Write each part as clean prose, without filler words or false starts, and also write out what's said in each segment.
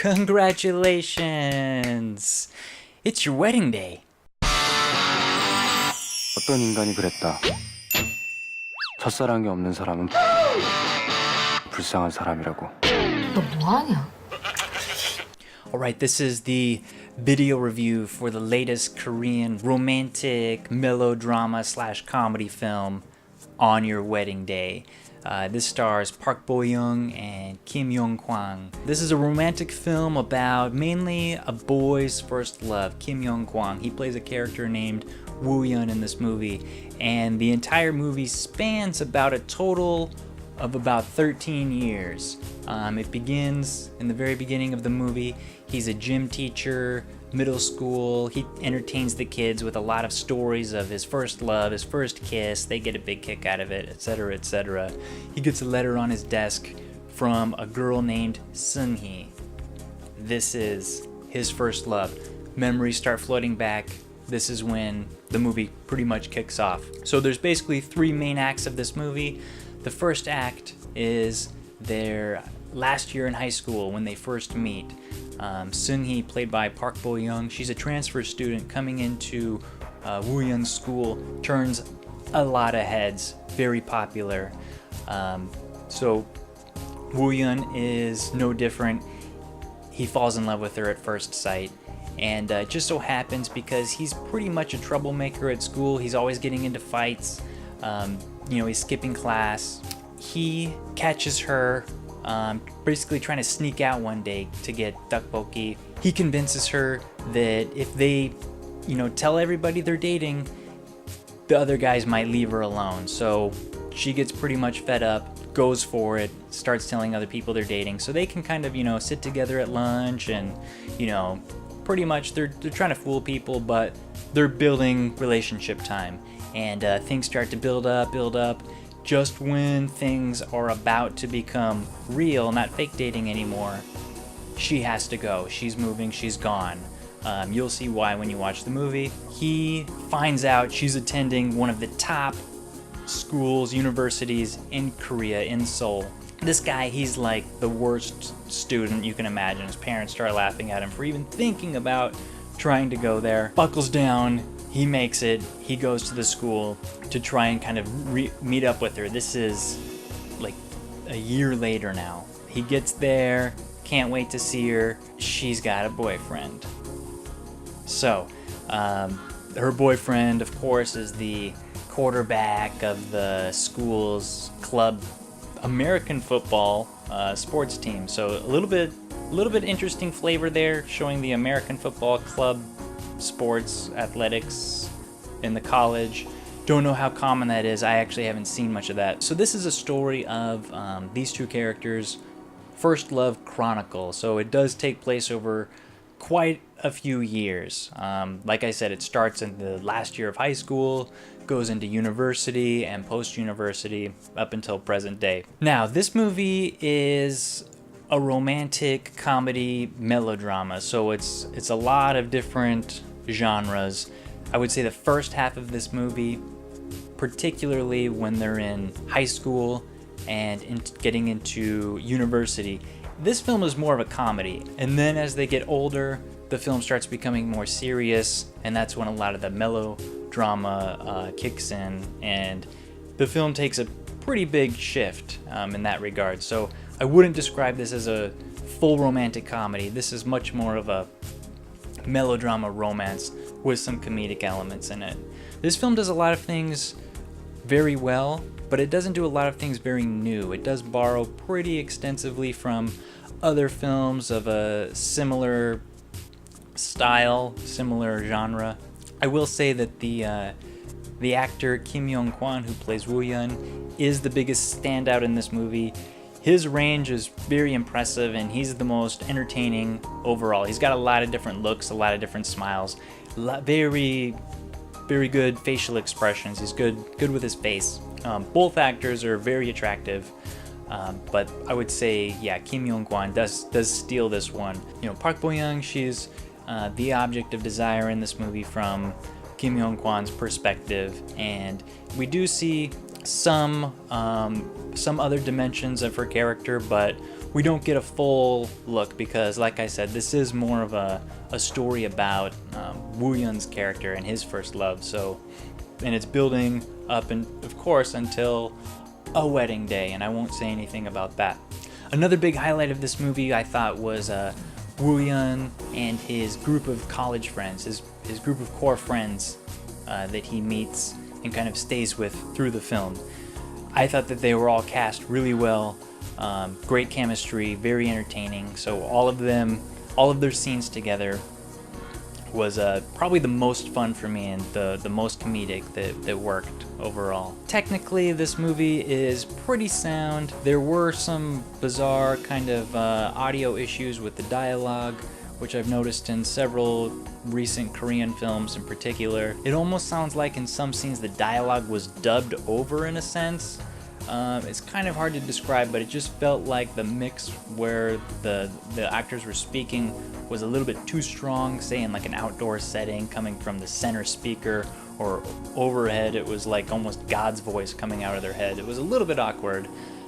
Congratulations! It's your wedding day. 어떤 인간이 그랬다. 첫사랑이 없는 사람은 불쌍한 사람이라고. 너 뭐하냐? Alright, this is the video review for the latest Korean romantic melodrama / comedy film, On Your Wedding Day. This stars Park Bo-young and Kim Young-kwang. This is a romantic film about mainly a boy's first love, Kim Young-kwang. He plays a character named Woo-yeon in this movie, and the entire movie spans about a total of about 13 years. It begins in the very beginning of the movie. He's a gym teacher, middle school. He entertains the kids with a lot of stories of his first love, his first kiss. They get a big kick out of it, etc., etc. He gets a letter on his desk from a girl named Seung-hee. This is his first love. Memories start flooding back. This is when the movie pretty much kicks off. So there's basically three main acts of this movie. The first act is their last year in high school when they first meet. Seung-hee, played by Park Bo-young, she's a transfer student coming into Woo-yeon's school, turns a lot of heads, very popular. So Woo-yeon is no different. He falls in love with her at first sight. And it just so happens because he's pretty much a troublemaker at school. He's always getting into fights. He's skipping class. He catches her basically trying to sneak out one day to get tteokbokki. He convinces her that if they, tell everybody they're dating, the other guys might leave her alone. So she gets pretty much fed up, goes for it, starts telling other people they're dating. So they can kind of, sit together at lunch and, pretty much they're trying to fool people, but they're building relationship time. And things start to build up. Just when things are about to become real, not fake dating anymore, she has to go. She's moving, she's gone. You'll see why when you watch the movie. He finds out she's attending one of the top schools, universities in Korea, in Seoul. This guy, he's like the worst student you can imagine. His parents start laughing at him for even thinking about trying to go there. Buckles down. He makes it. He goes to the school to try and kind of meet up with her. This is like a year later now. He gets there, can't wait to see her. She's got a boyfriend. So, her boyfriend, of course, is the quarterback of the school's club American football sports team. So a little bit interesting flavor there, showing the American football club sports athletics in the college. Don't know how common that is. I actually haven't seen much of that. So this is a story of these two characters' first love chronicle. So it does take place over quite a few years. Like I said, it starts in the last year of high school, goes into university and post-university up until present day. Now, this movie is a romantic comedy melodrama, so it's a lot of different genres. I would say the first half of this movie, particularly when they're in high school and getting into university, this film is more of a comedy. And then as they get older, the film starts becoming more serious, and that's when a lot of the melodrama kicks in, and the film takes a pretty big shift in that regard. So I wouldn't describe this as a full romantic comedy. This is much more of a melodrama romance with some comedic elements in it. This film does a lot of things very well, but it doesn't do a lot of things very new. It does borrow pretty extensively from other films of a similar style, similar genre. I will say that the actor Kim Young-kwang, who plays Woo-yeon, is the biggest standout in this movie. His range is very impressive, and he's the most entertaining overall. He's got a lot of different looks, a lot of different smiles, very, very good facial expressions. He's good with his face. Both actors are very attractive, but I would say, yeah, Kim Young-kwang does steal this one. Park Bo-young, she's the object of desire in this movie from Kim Young-kwang's perspective, and we do see some other dimensions of her character, but we don't get a full look because, like I said, this is more of a story about Woo-yeon's character and his first love. So, and it's building up, and of course, until a wedding day, and I won't say anything about that. Another big highlight of this movie, I thought, was Woo-yeon and his group of college friends, his group of core friends that he meets and kind of stays with through the film. I thought that they were all cast really well, great chemistry, very entertaining. So all of their scenes together was probably the most fun for me and the most comedic that worked overall. Technically, this movie is pretty sound. There were some bizarre kind of audio issues with the dialogue, which I've noticed in several recent Korean films in particular. It almost sounds like in some scenes the dialogue was dubbed over in a sense. It's kind of hard to describe, but it just felt like the mix where the actors were speaking was a little bit too strong, say in like an outdoor setting coming from the center speaker, or overhead it was like almost God's voice coming out of their head. It was a little bit awkward.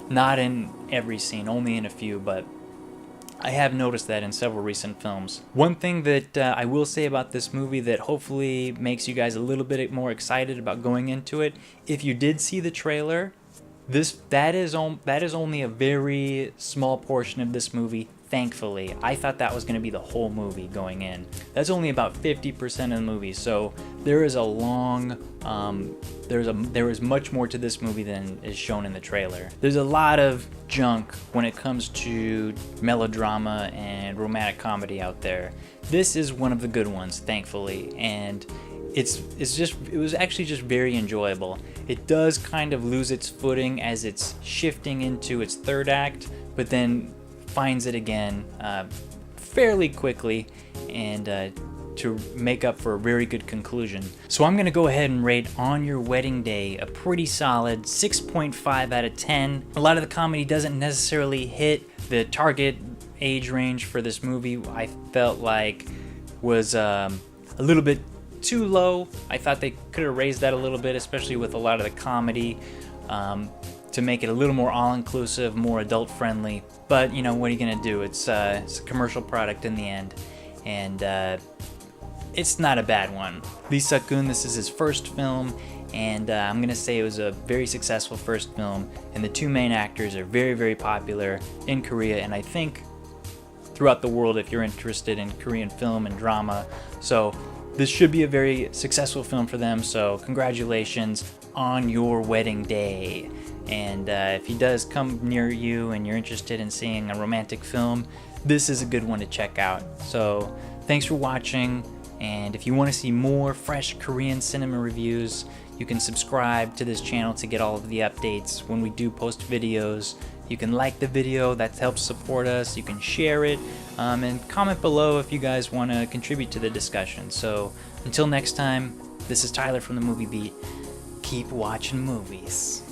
Not in every scene, only in a few, but I have noticed that in several recent films. One thing that I will say about this movie that hopefully makes you guys a little bit more excited about going into it, if you did see the trailer, that is only a very small portion of this movie. Thankfully, I thought that was going to be the whole movie going in. That's only about 50% of the movie, so there is there is much more to this movie than is shown in the trailer. There's a lot of junk when it comes to melodrama and romantic comedy out there. This is one of the good ones, thankfully, and it was actually just very enjoyable. It does kind of lose its footing as it's shifting into its third act, but then finds it again fairly quickly, and to make up for a very good conclusion. So I'm gonna go ahead and rate On Your Wedding Day a pretty solid 6.5 out of 10. A lot of the comedy doesn't necessarily hit the target age range for this movie. I felt like was a little bit too low. I thought they could have raised that a little bit, especially with a lot of the comedy, to make it a little more all-inclusive, more adult-friendly. But, you know, what are you gonna do? It's a commercial product in the end, and it's not a bad one. Lee Seok-geun, this is his first film, and I'm gonna say it was a very successful first film, and the two main actors are very, very popular in Korea, and I think throughout the world if you're interested in Korean film and drama. So this should be a very successful film for them, so congratulations on your wedding day. And if he does come near you and you're interested in seeing a romantic film, this is a good one to check out. So thanks for watching, and if you want to see more fresh Korean cinema reviews, you can subscribe to this channel to get all of the updates when we do post videos. You can like the video, that helps support us. You can share it, and comment below if you guys want to contribute to the discussion. So until next time, this is Tyler from the Movie Beat. Keep watching movies.